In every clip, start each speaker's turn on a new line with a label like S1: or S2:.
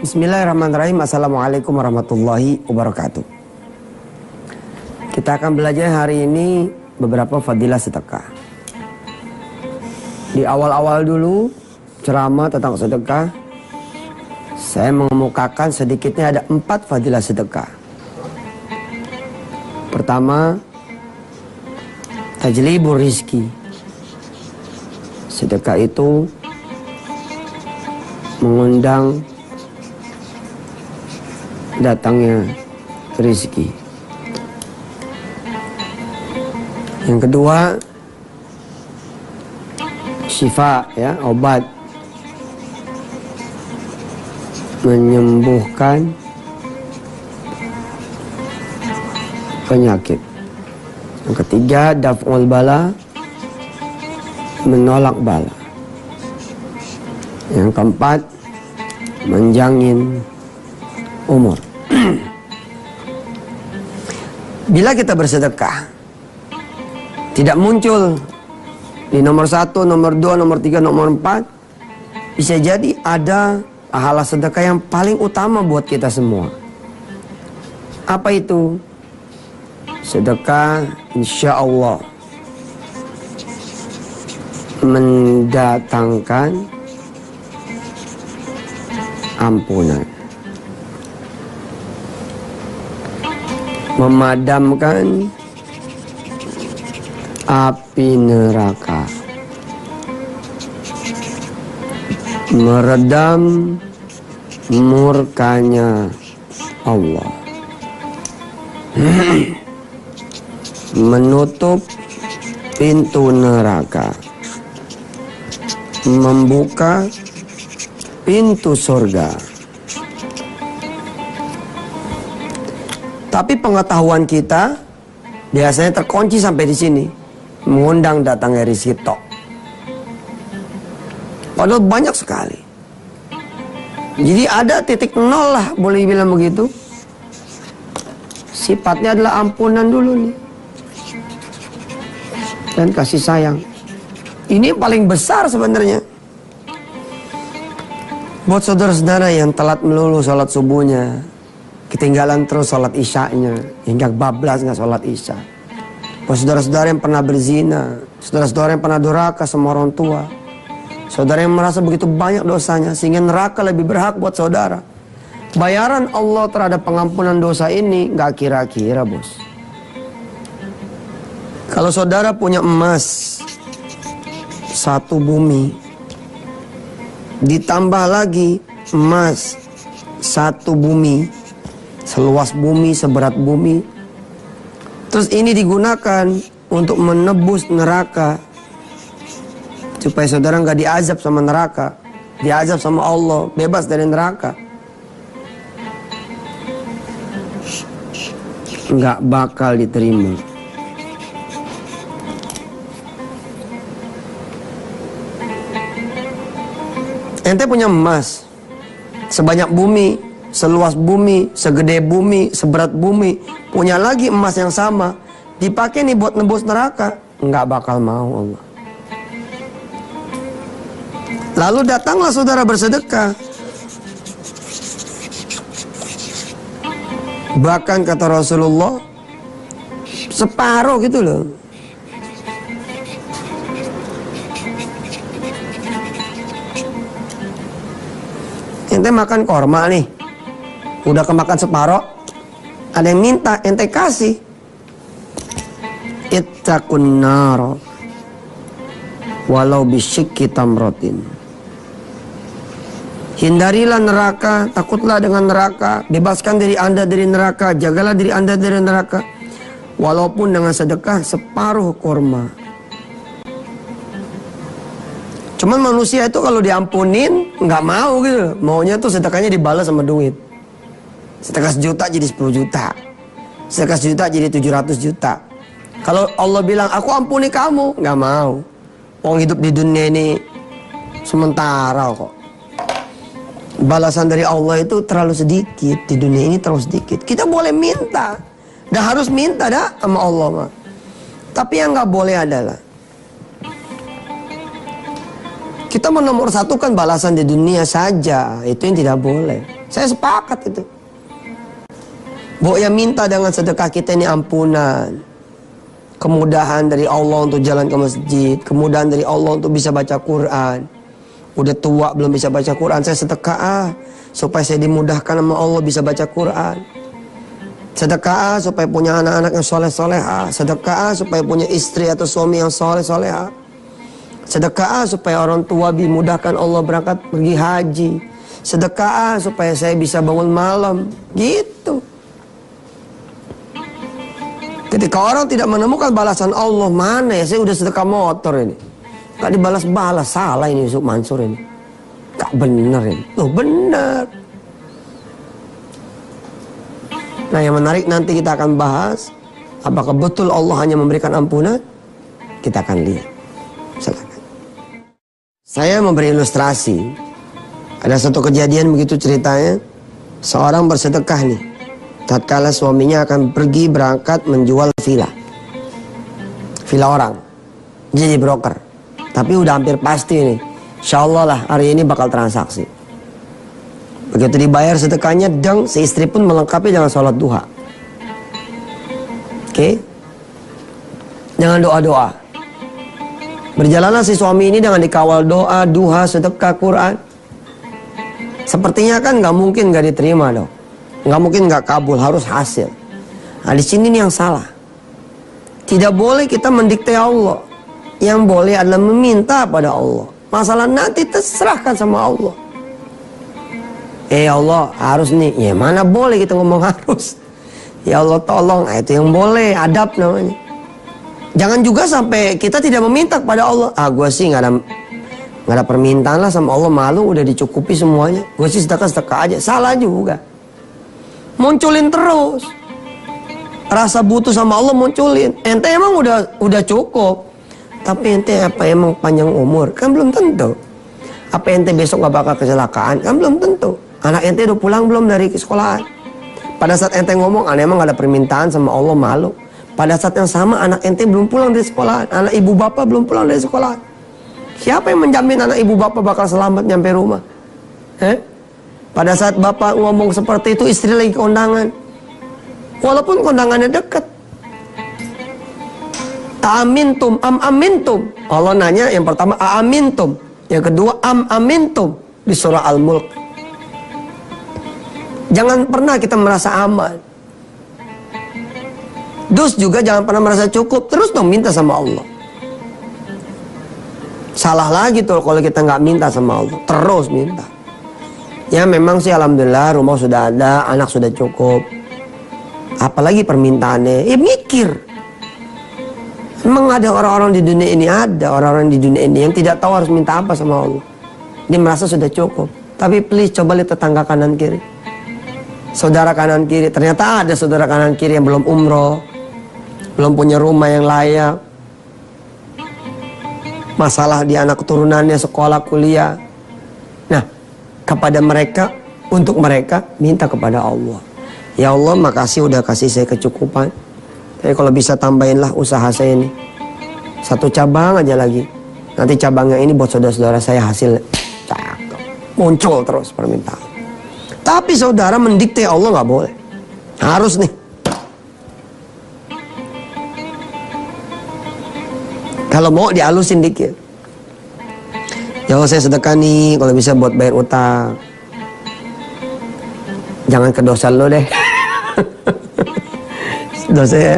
S1: Bismillahirrahmanirrahim. Assalamualaikum warahmatullahi wabarakatuh. Kita akan belajar hari ini beberapa fadilah sedekah. Di awal-awal dulu ceramah tentang sedekah, saya mengemukakan sedikitnya ada 4 fadilah sedekah. Pertama, tajlibur rizki. Sedekah itu mengundang datangnya rizki. Yang kedua, syifa, ya, obat, menyembuhkan penyakit. Yang ketiga, daf'ul bala, menolak bala. Yang keempat, menjangin umur. Bila kita bersedekah tidak muncul di nomor 1, nomor 2, nomor 3, nomor 4, bisa jadi ada pahala sedekah yang paling utama buat kita semua. Apa itu? Sedekah insya Allah mendatangkan ampunan, memadamkan api neraka, meredam murkanya Allah, menutup pintu neraka, membuka pintu surga. Tapi pengetahuan kita biasanya terkunci sampai di sini, mengundang datangnya rizki tok. Padahal banyak sekali. Jadi ada titik nol lah, boleh bilang begitu. Sifatnya adalah ampunan dulu nih, dan kasih sayang. Ini paling besar sebenarnya. Buat saudara-saudara yang telat melulu sholat subuhnya, ketinggalan terus sholat isya'nya, hingga bablas nggak sholat isya. Buat saudara-saudara yang pernah berzina, saudara-saudara yang pernah durhaka sama orang tua, saudara yang merasa begitu banyak dosanya sehingga neraka lebih berhak buat saudara. Bayaran Allah terhadap pengampunan dosa ini nggak kira-kira, bos. Kalau saudara punya emas 1 bumi, ditambah lagi emas 1 bumi, seluas bumi, seberat bumi, terus ini digunakan untuk menebus neraka, supaya saudara nggak diazab sama neraka, diazab sama Allah, bebas dari neraka, nggak bakal diterima. Ente punya emas sebanyak bumi, seluas bumi, segede bumi, seberat bumi, punya lagi emas yang sama, dipakai nih buat nebus neraka, nggak bakal mau Allah. Lalu datanglah saudara bersedekah. Bahkan kata Rasulullah, separuh gitu loh. Ente makan korma nih, udah kemakan separoh, ada yang minta, ente kasih. Ittaqun nar walau bisyikki tamratin. Hindarilah neraka, takutlah dengan neraka, bebaskan diri anda dari neraka, jagalah diri anda dari neraka, walaupun dengan sedekah separuh korma. Cuman manusia itu kalau diampunin nggak mau gitu, maunya tuh sedekahnya dibalas sama duit. Sedekah 1 juta jadi 10 juta, sedekah 1 juta jadi 700 juta. Kalau Allah bilang aku ampuni kamu, nggak mau. Orang hidup di dunia ini sementara kok. Balasan dari Allah itu terlalu sedikit, di dunia ini terlalu sedikit. Kita boleh minta, dan harus minta dah sama Allah mah. Tapi yang nggak boleh adalah kita menomorsatukan balasan di dunia saja, itu yang tidak boleh. Saya sepakat itu. Pokoknya minta dengan sedekah kita ini ampunan, kemudahan dari Allah untuk jalan ke masjid, kemudahan dari Allah untuk bisa baca Quran. Udah tua belum bisa baca Quran, saya sedekah supaya saya dimudahkan sama Allah bisa baca Quran. Sedekah supaya punya anak-anak yang soleh-solehah. Sedekah supaya punya istri atau suami yang soleh-solehah. Sedekah supaya orang tua dimudahkan Allah berangkat pergi haji. Sedekah supaya saya bisa bangun malam. Gitu. Ketika orang tidak menemukan balasan Allah, mana ya, saya udah sedekah motor ini, gak dibalas-balas, salah ini Yusuf Mansur ini, gak bener ini. Loh bener. Nah yang menarik nanti kita akan bahas, apakah betul Allah hanya memberikan ampunan? Kita akan lihat. Silakan. Saya memberi ilustrasi. Ada satu kejadian begitu ceritanya, seorang bersedekah nih. Tatkala suaminya akan pergi berangkat menjual villa orang, jadi broker. Tapi udah hampir pasti nih, insya Allah lah hari ini bakal transaksi. Begitu dibayar sedekahnya, deng, si istri pun melengkapi dengan sholat duha. Oke? Jangan doa-doa. Berjalanlah si suami ini dengan dikawal doa, duha, sedekah, Quran. Sepertinya kan nggak mungkin nggak diterima dong. Nggak mungkin nggak kabul, harus hasil. Nah di sini nih yang salah. Tidak boleh kita mendikte Allah. Yang boleh adalah meminta pada Allah. Masalah nanti terserahkan sama Allah. Allah harus nih, ya mana boleh kita ngomong harus. Ya Allah tolong, itu yang boleh, adab namanya. Jangan juga sampai kita tidak meminta kepada Allah. Gue sih nggak ada permintaan lah sama Allah, malu udah dicukupi semuanya. Gue sih sedekah aja, salah juga. Munculin terus rasa butuh sama Allah, munculin. Ente emang udah cukup, tapi ente apa emang panjang umur? Kan belum tentu. Apa ente besok gak bakal kecelakaan? Kan belum tentu. Anak ente udah pulang belum dari sekolahan? Pada saat ente ngomong, emang gak ada permintaan sama Allah, malu. Pada saat yang sama anak ente belum pulang dari sekolahan, anak ibu bapak belum pulang dari sekolahan. Siapa yang menjamin anak ibu bapak bakal selamat nyampe rumah? Pada saat bapak ngomong seperti itu, istri lagi kondangan. Walaupun kondangannya dekat. Amintum, amintum. Allah nanya yang pertama amintum, yang kedua amintum di surah Al-Mulk. Jangan pernah kita merasa aman. Dus juga jangan pernah merasa cukup. Terus dong minta sama Allah. Salah lagi tuh kalau kita nggak minta sama Allah, terus minta. Ya memang sih alhamdulillah rumah sudah ada, anak sudah cukup. Apalagi permintaannya, mikir. Memang ada orang-orang di dunia ini, yang tidak tahu harus minta apa sama Allah. Dia merasa sudah cukup. Tapi please coba lihat tetangga kanan kiri. Saudara kanan kiri, ternyata ada saudara kanan kiri yang belum umroh, belum punya rumah yang layak. Masalah di anak keturunannya, sekolah, kuliah. Nah, kepada mereka, untuk mereka, minta kepada Allah. Ya Allah, makasih udah kasih saya kecukupan. Tapi kalau bisa tambahinlah usaha saya ini. Satu cabang aja lagi. Nanti cabangnya ini buat saudara-saudara saya hasil. Cakep. Muncul terus permintaan. Tapi saudara mendikte Allah nggak boleh. Harus nih. Kalau mau dihalusin dikit. Ya Allah saya sedekah nih, kalau bisa buat bayar utang. Jangan ke dosa lo deh. Dosa ya.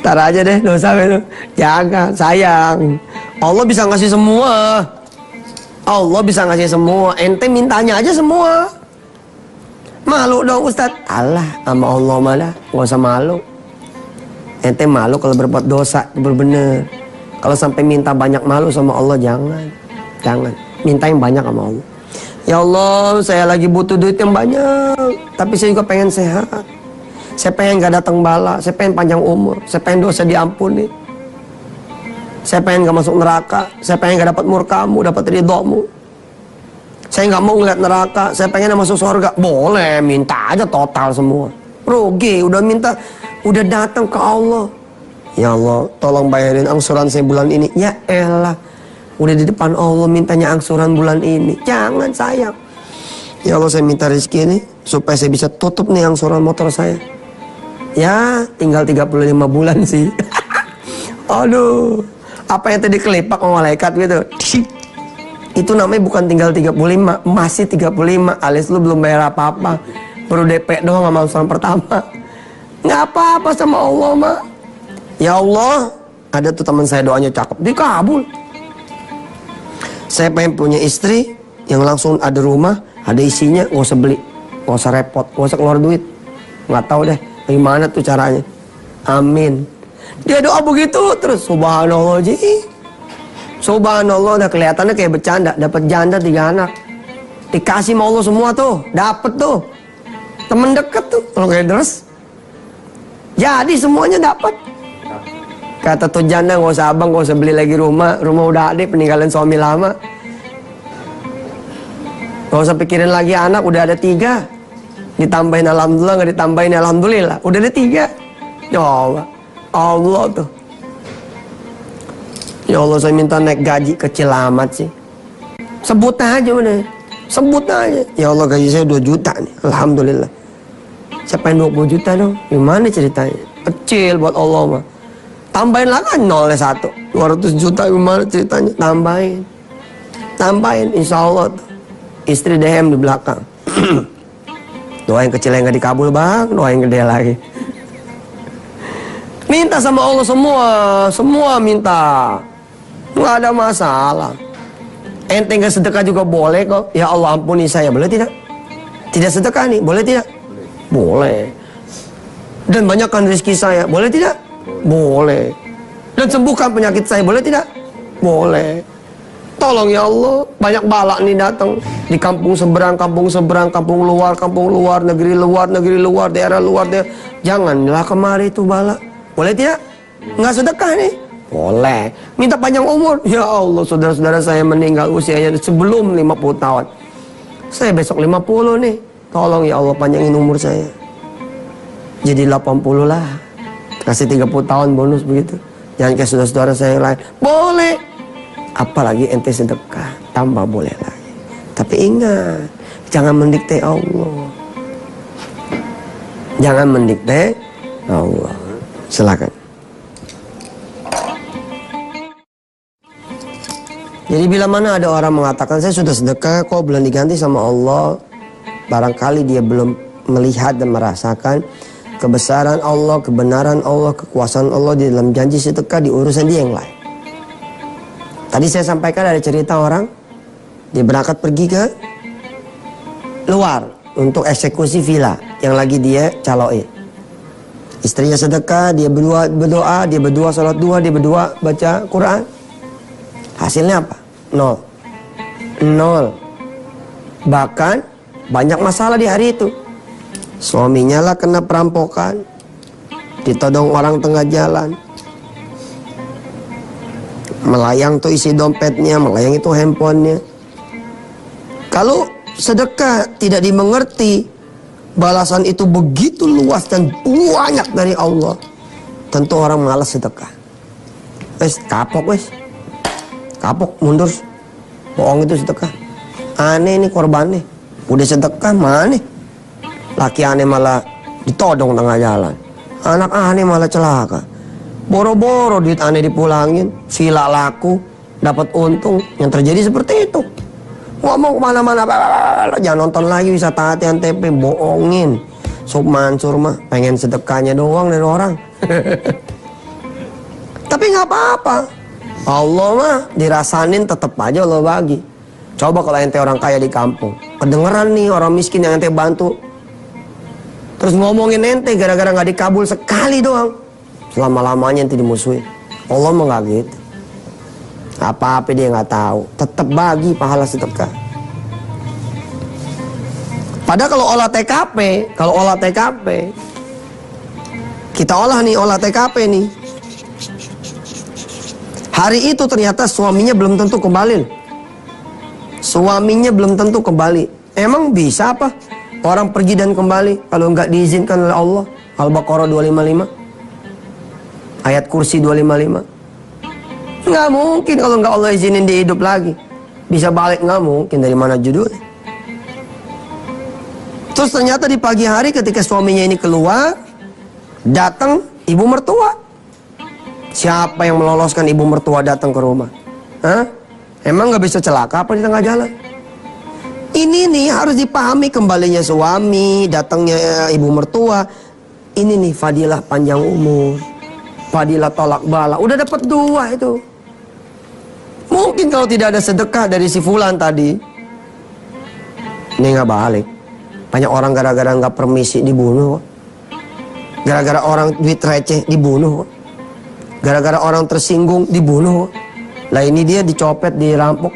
S1: Ntar aja deh dosa itu. Jangan, sayang. Allah bisa ngasih semua. Allah bisa ngasih semua. Ente mintanya aja semua. Malu dong Ustadz. Allah sama Allah malah. Gak usah malu. Ente malu kalau berbuat dosa, bener-bener. Kalau sampai minta banyak malu sama Allah, jangan. Jangan. Minta yang banyak sama Allah. Ya Allah, saya lagi butuh duit yang banyak. Tapi saya juga pengen sehat. Saya pengen gak datang bala. Saya pengen panjang umur. Saya pengen dosa diampuni. Saya pengen gak masuk neraka. Saya pengen gak dapat murkamu, dapat ridhomu. Saya gak mau ngeliat neraka. Saya pengen masuk surga. Boleh, minta aja total semua. Rugi, udah minta. Udah datang ke Allah. Ya Allah, tolong bayarin angsuran saya bulan ini. Ya elah, udah di depan Allah mintanya angsuran bulan ini. Jangan sayang. Ya Allah, saya minta rezeki ini supaya saya bisa tutup nih angsuran motor saya. Ya tinggal 35 bulan sih. Aduh, apa yang tadi kelipak sama malaikat gitu. Itu namanya bukan tinggal 35, masih 35, alias lu belum bayar apa-apa. Baru DP doang sama angsuran pertama. Nggak apa-apa sama Allah, Mak. Ya Allah, ada tuh teman saya doanya cakep, dikabul. Saya pengen punya istri yang langsung ada rumah, ada isinya, gak usah beli, gak usah repot, gak usah keluar duit. Nggak tahu deh gimana tuh caranya. Amin. Dia doa begitu terus, subhanallah ji. Subhanallah, udah kelihatannya kayak bercanda. Dapat janda 3 anak, dikasih sama Allah semua tuh, dapet tuh. Temen deket tuh, kalau kayak terus. Jadi semuanya dapat. Kata tuh janda, gak usah abang, gak usah beli lagi rumah. Rumah udah ada, peninggalan suami lama. Gak usah pikirin lagi anak, udah ada 3. Ditambahin alhamdulillah, gak ditambahin alhamdulillah. Udah ada 3. Coba Allah tuh. Ya Allah, saya minta naik gaji, kecil amat sih. Sebut aja udah. Sebut aja. Ya Allah, gaji saya 2 juta nih, alhamdulillah. Saya pengen 20 juta dong. Gimana ceritanya? Kecil buat Allah mah. Tambahin lah kan 0 1. 200 juta gimana ceritanya? Tambahin insya Allah tuh. Istri DM di belakang. Doa yang kecil yang gak dikabul bang, doa yang gede lagi. Minta sama Allah semua minta. Nggak ada masalah. Ente nggak sedekah juga boleh kok. Ya Allah ampuni saya, boleh tidak? Tidak sedekah nih, boleh tidak? Boleh. Dan banyakkan rezeki saya, boleh tidak? Boleh. Dan sembuhkan penyakit saya, boleh tidak? Boleh. Tolong ya Allah, banyak bala nih datang di kampung seberang, kampung luar, negeri luar, daerah luar. Janganlah kemari itu bala. Boleh tidak? Nggak sedekah nih? Boleh. Minta panjang umur. Ya Allah, saudara-saudara saya meninggal usianya sebelum 50 tahun. Saya besok 50 nih. Tolong ya Allah panjangin umur saya. Jadi 80 lah. Kasih 30 tahun bonus begitu. Jangan kayak saudara-saudara saya yang lain. Boleh. Apalagi ente sedekah, tambah boleh lagi. Tapi ingat, jangan mendikte Allah. Jangan mendikte Allah. Silakan. Jadi bila mana ada orang mengatakan saya sudah sedekah kok belum diganti sama Allah, barangkali dia belum melihat dan merasakan kebesaran Allah, kebenaran Allah, kekuasaan Allah di dalam janji sedekah di urusan dia yang lain. Tadi saya sampaikan ada cerita orang, dia berangkat pergi ke luar untuk eksekusi villa yang lagi dia caloi. Istrinya sedekah, dia berdoa, dia berdua salat duha, dia berdua baca Quran. Hasilnya apa? Nol. Bahkan banyak masalah di hari itu. Suaminya lah kena perampokan, ditodong orang tengah jalan. Melayang tuh isi dompetnya, melayang itu handphonenya. Kalau sedekah tidak dimengerti, balasan itu begitu luas dan banyak dari Allah, tentu orang malas sedekah. Kapok kapok, mundur. Bohong itu sedekah. Aneh ini korbannya. Udah sedekah mana? Laki aneh malah ditodong tengah jalan. Anak aneh malah celaka. Boro-boro duit aneh dipulangin, villa laku, dapat untung. Yang terjadi seperti itu. Ngomong kemana-mana, jangan nonton lagi wisata hati Antp, bohongin. Sob Mansur mah pengen sedekahnya doang dari orang. Tapi nggak apa-apa. Allah mah dirasanin tetap aja Allah bagi. Coba kalau ente orang kaya di kampung, kedengeran nih orang miskin yang ente bantu, terus ngomongin ente gara-gara nggak dikabul sekali doang, selama-lamanya ente dimusuhin. Allah mah nggak gitu. Apa-apa dia nggak tahu, tetap bagi pahala sedekah. Padahal kalau olah TKP, kita olah TKP nih. Hari itu ternyata suaminya belum tentu kembali. Emang bisa apa orang pergi dan kembali kalau nggak diizinkan oleh Allah? Al-Baqarah 255, ayat kursi 255. Nggak mungkin kalau nggak Allah izinin dia hidup lagi. Bisa balik nggak mungkin, dari mana judulnya? Terus ternyata di pagi hari ketika suaminya ini keluar, datang ibu mertua. Siapa yang meloloskan ibu mertua datang ke rumah? Hah? Emang nggak bisa celaka apa di tengah jalan? Ini nih harus dipahami, kembalinya suami, datangnya ibu mertua. Ini nih fadilah panjang umur, fadilah tolak bala. Udah dapat 2 itu. Mungkin kalau tidak ada sedekah dari si fulan tadi, ini nggak balik. Banyak orang gara-gara nggak permisi dibunuh. Gara-gara orang duit receh dibunuh. Gara-gara orang tersinggung dibunuh. Lah ini dia dicopet, dirampok,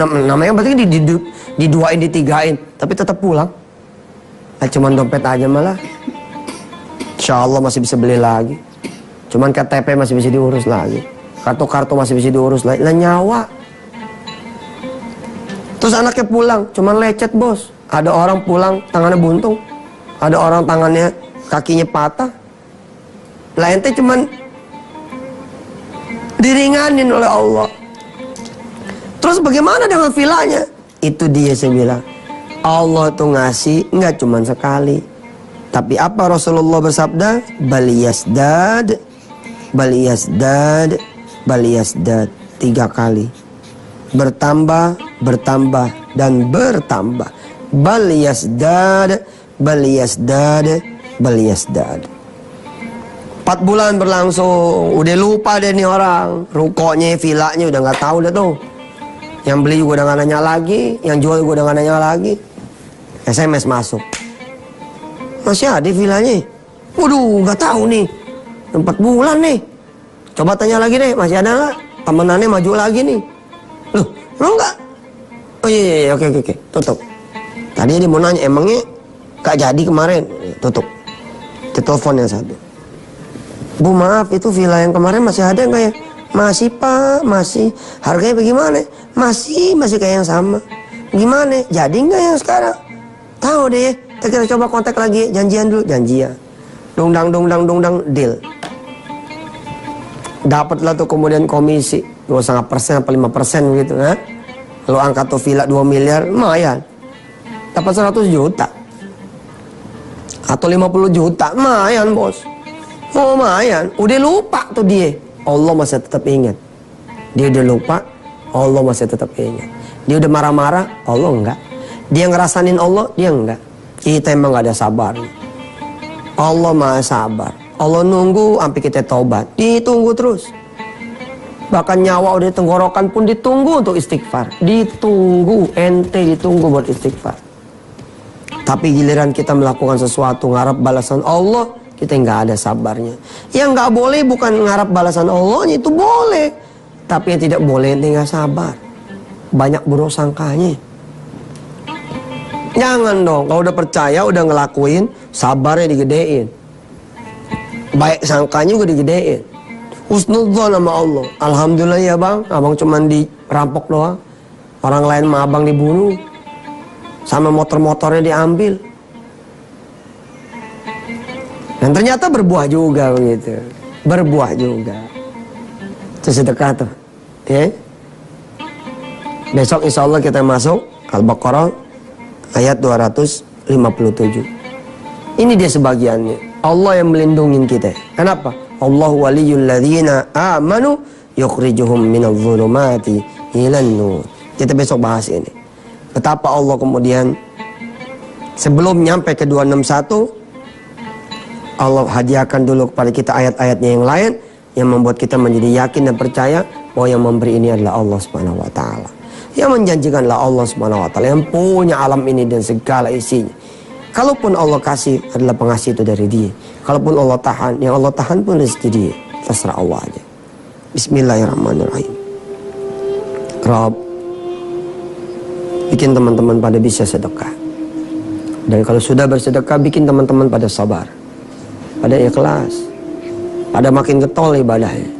S1: namanya berarti diduain, ditigain, tapi tetap pulang. Lah cuman dompet aja malah. Insya Allah masih bisa beli lagi. Cuman KTP masih bisa diurus lagi. Kartu-kartu masih bisa diurus lagi. Lah nyawa. Terus anaknya pulang, cuman lecet bos. Ada orang pulang tangannya buntung. Ada orang tangannya, kakinya patah. Lah ente cuman diringanin oleh Allah. Terus bagaimana dengan vilanya? Itu dia saya bilang. Allah tuh ngasih nggak cuma sekali. Tapi apa Rasulullah bersabda? Baliyasdad, baliyasdad, baliyasdad. 3 kali. Bertambah, bertambah, dan bertambah. Baliyasdad, baliyasdad, baliyasdad. 4 bulan berlangsung, udah lupa deh nih orang. Rukonya, vilanya udah nggak tahu deh tuh. Yang beli juga udah nggak nanya lagi, yang jual juga udah nggak nanya lagi. SMS masuk. Masih ada vilanya? Waduh, nggak tahu nih. 4 bulan nih. Coba tanya lagi deh, masih ada nggak? Temenannya maju lagi nih. Loh, emang nggak? Oh iya, oke, tutup. Tadi dia mau nanya, emangnya nggak jadi kemarin? Tutup. Telepon yang satu. Bu maaf, itu villa yang kemarin masih ada nggak ya? Masih pak, masih. Harganya bagaimana? Masih kayak yang sama. Gimana? Jadi nggak yang sekarang? Tahu deh, kita coba kontak lagi, janjian dulu, janjian. Dongdang, deal. Dapatlah tuh kemudian komisi 2,5% apa 5% gitu, ha? Kalau angkat tuh villa 2 miliar, lumayan. Dapat 100 juta. Atau 50 juta, lumayan bos. Oh lumayan, udah lupa tuh dia. Allah masih tetap ingat. Dia udah lupa, Allah masih tetap ingat. Dia udah marah-marah, Allah enggak. Dia ngerasanin Allah, dia enggak. Kita emang gak ada sabar. Allah maha sabar. Allah nunggu sampai kita taubat. Ditunggu terus. Bahkan nyawa udah tenggorokan pun ditunggu untuk istighfar. Ditunggu, ente ditunggu buat istighfar. Tapi giliran kita melakukan sesuatu ngarap balasan Allah, kita nggak ada sabarnya. Yang nggak boleh bukan ngarap balasan Allahnya, itu boleh. Tapi yang tidak boleh ente nggak sabar. Banyak buruk sangkanya. Jangan dong, kalau udah percaya, udah ngelakuin, sabarnya digedein. Baik sangkanya juga digedein. Husnudzon sama Allah. Alhamdulillah ya bang, abang cuman dirampok doang. Orang lain mah abang dibunuh. Sama motor-motornya diambil. Dan ternyata berbuah juga begitu. Berbuah juga. Itu sedekah tuh. Ya. Besok insya Allah kita masuk Al-Baqarah ayat 257. Ini dia sebagiannya. Allah yang melindungi kita. Kenapa? Allahu waliyul ladzina amanu yukhrijuhum minadh dhulumati ilan nur. Kita besok bahas ini. Betapa Allah kemudian sebelum nyampe ke 261, Allah hadiahkan dulu kepada kita ayat-ayatnya yang lain yang membuat kita menjadi yakin dan percaya bahwa yang memberi ini adalah Allah Subhanahu wa taala. Yang menjanjikanlah Allah Subhanahu wa taala yang punya alam ini dan segala isinya. Kalaupun Allah kasih adalah pengasih itu dari Dia. Kalaupun Allah tahan, yang Allah tahan pun rezeki Dia. Terserah Allah aja. Bismillahirrahmanirrahim. Rabb, bikin teman-teman pada bisa sedekah. Dan kalau sudah bersedekah, bikin teman-teman pada sabar, pada ikhlas, pada makin getol ibadahnya.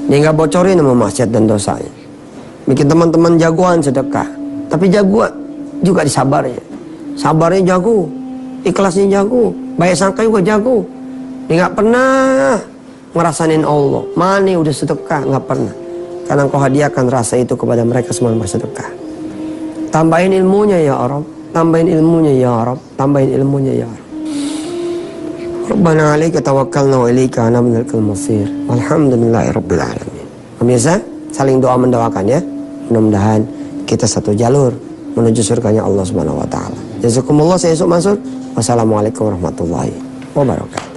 S1: Dia nggak bocorin sama maksiat dan dosanya. Bikin teman-teman jagoan sedekah, tapi jagoan juga di sabarnya. Sabarnya jago, ikhlasnya jago, baik sangka juga jago. Dia nggak pernah ngerasain Allah. Mana udah sedekah, nggak pernah. Karena Engkau hadiahkan rasa itu kepada mereka semua yang bersedekah. Tambahin ilmunya ya Allah. tambahin ilmunya ya Rabb, tambahin ilmunya ya Rabb. Rabbana 'alaika tawakkalna wa ilaika anabnal masir. Alhamdulillahirabbil alamin. Pemirsa, saling doa mendoakan ya. Mudah-mudahan kita satu jalur menuju surganya Allah Subhanahu wa taala. Jazakumullah, saya Yusuf Mansur. Wassalamualaikum warahmatullahi wabarakatuh.